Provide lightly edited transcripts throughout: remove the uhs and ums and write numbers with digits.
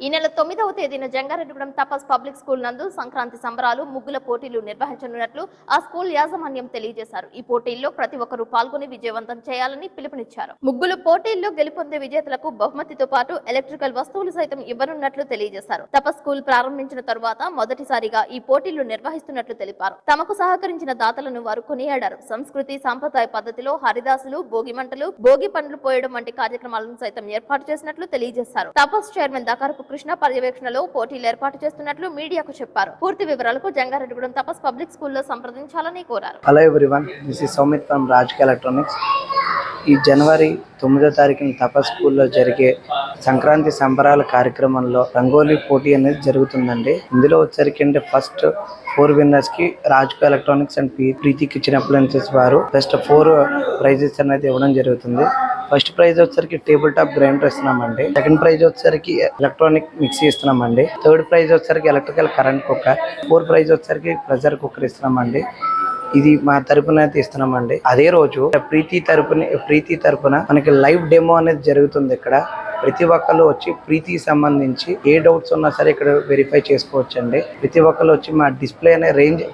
ఈ నెల 9వ తేదీన జంగారెడ్డిగూడెం తపస్ పబ్లిక్ స్కూల్ నందు సంక్రాంతి సంబరాలు ముగ్గుల పోటీలు నిర్వహించనున్నట్లు ఆ స్కూల్ యాజమాన్యం తెలియజేశారు. ఈ పోటీల్లో ప్రతి ఒక్కరూ పాల్గొని విజయవంతం చేయాలని పిలుపునిచ్చారు. ముగ్గుల పోటీల్లో గెలుపొందే విజేతలకు బహుమతితో పాటు ఎలక్ట్రికల్ వస్తువులు సైతం ఇవ్వనున్నట్లు తెలియజేశారు. తపస్ స్కూల్ ప్రారంభించిన తరువాత మొదటిసారిగా ఈ పోటీలు నిర్వహిస్తున్నట్లు తెలిపారు. తమకు సహకరించిన దాతలను వారు కొనియాడారు. సంస్కృతి సాంప్రదాయ పద్ధతిలో హరిదాసులు, భోగి మంటలు, భోగి పండ్లు పోయడం వంటి కార్యక్రమాలను సైతం ఏర్పాటు చేసినట్లు తెలియజేశారు. తపస్ చైర్మన్ దాకారపు కృష్ణ పర్యవేక్షణలో పోటీలు ఏర్పాటు చేస్తున్నట్లు మీడియాకు చెప్పారు. పూర్తి వివరాలకు జంగారెడ్డిగూడెం తపస్ పబ్లిక్ స్కూల్లో సంప్రదించాలని కోరారు. Hello everyone, this is Soumith from రాజకీయ ఎలక్ట్రానిక్స్. ఈ జనవరి 9వ తారీఖున తపస్ స్కూల్లో జరిగే సంక్రాంతి సంబరాల కార్యక్రమంలో రంగోలీ పోటీ అనేది జరుగుతుందండి. ఇందులో వచ్చరికి అంటే ఫస్ట్ 4 విన్నర్స్ కి రాజకీయ electronics and Preethi kitchen appliances వారు బెస్ట్ 4 ప్రైజెస్ అనేది ఇవ్వడం జరుగుతుంది. ఫస్ట్ ప్రైజ్ వచ్చరికి టేబుల్ టాప్ గ్రైండర్ ఇస్తున్నామండి. సెకండ్ ప్రైజ్ వచ్చరికి ఎలక్ట్రానిక్ మిక్సీ ఇస్తున్నామండి. థర్డ్ ప్రైజ్ వచ్చరికి electrical current cooker. Fourth prize వచ్చరికి ప్రెషర్ కుక్కర్ ఇస్తున్నామండి. ఇది మా తరపున అయితే ఇస్తున్నామండి. అదే రోజు ప్రీతి తరపున మనకి లైవ్ డెమో అనేది జరుగుతుంది. ఇక్కడ ప్రతి ఒక్కరు వచ్చి ప్రీతికి సంబంధించి ఏ డౌట్స్ ఉన్నా సరే ఇక్కడ వెరిఫై చేసుకోవచ్చు అండి. ప్రతి ఒక్కరు వచ్చి మా డిస్ప్లే అనే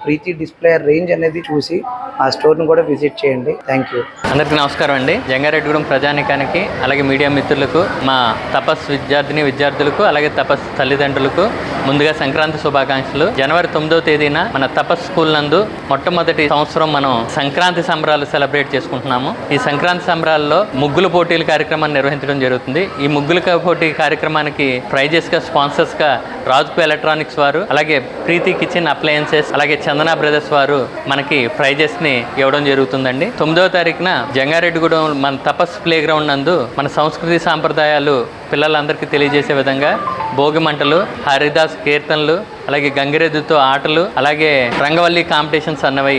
ప్రీతి డిస్ప్లే రేంజ్ అనేది చూసి ఆ స్టోర్ ను కూడా విజిట్ చేయండి. Thank you. అందరికీ నమస్కారం అండి. జంగారెడ్డిగూడెం ప్రజానికానికి అలాగే మీడియా మిత్రులకు, మా తపస్ విద్యార్థులకు అలాగే తపస్ తల్లిదండ్రులకు ముందుగా సంక్రాంతి శుభాకాంక్షలు. జనవరి 9వ తేదీన మన తపస్ స్కూల్ నందు మొట్టమొదటి సంవత్సరం మనం సంక్రాంతి సంబరాలు సెలబ్రేట్ చేసుకుంటున్నాము. ఈ సంక్రాంతి సంబరాల్లో ముగ్గుల పోటీల కార్యక్రమాన్ని నిర్వహించడం జరుగుతుంది. ఈ ముగ్గుల పోటీ కార్యక్రమానికి ప్రైజెస్ గా స్పాన్సర్స్ గా రాజకీయ ఎలక్ట్రానిక్స్ వారు, అలాగే ప్రీతి కిచెన్ అప్లయన్సెస్, అలాగే చందన బ్రదర్స్ వారు మనకి ప్రైజెస్ ని ఇవ్వడం జరుగుతుందండి. 9వ తారీఖున జంగారెడ్డిగూడెం మన తపస్ ప్లే గ్రౌండ్ నందు మన సంస్కృతి సాంప్రదాయాలు పిల్లలందరికీ తెలియజేసే విధంగా భోగి మంటలు, హరిదాస్ కీర్తనలు, అలాగే గంగిరెద్దుతో ఆటలు, అలాగే రంగవల్లి కాంపిటీషన్స్ అన్నవి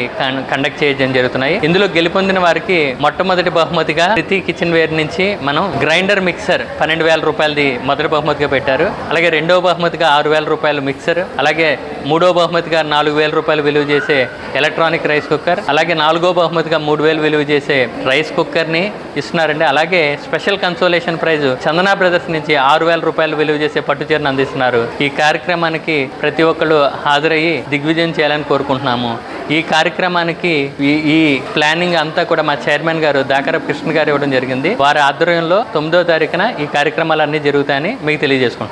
కండక్ట్ చేయడం జరుగుతున్నాయి. ఇందులో గెలుపొందిన వారికి మొట్టమొదటి బహుమతిగా ప్రీతి కిచెన్ వేర్ నుంచి మనం గ్రైండర్ మిక్సర్ 12,000 రూపాయలది మొదటి బహుమతిగా పెట్టారు. అలాగే రెండవ బహుమతిగా 6,000 రూపాయల మిక్సర్, అలాగే మూడవ బహుమతిగా 4,000 రూపాయలు విలువ చేసే ఎలక్ట్రానిక్ రైస్ కుక్కర్, అలాగే నాలుగో బహుమతిగా 3,000 విలువ చేసే రైస్ కుక్కర్ ని ఇస్తున్నారండి. అలాగే special consolation praise Chandana brothers నుంచి 6,000 రూపాయలు విలువ చేసే పట్టు చీరను అందిస్తున్నారు. ఈ కార్యక్రమానికి ప్రతి ఒక్కళ్ళు హాజరయ్యి దిగ్విజయం చేయాలని కోరుకుంటున్నాము. ఈ కార్యక్రమానికి ఈ ప్లానింగ్ అంతా కూడా మా చైర్మన్ గారు దాకారపు కృష్ణ గారు ఇవ్వడం జరిగింది. వారి ఆధ్వర్యంలో 9వ తారీఖున ఈ కార్యక్రమాలన్నీ జరుగుతాయని మీకు తెలియజేసుకుంటున్నాం.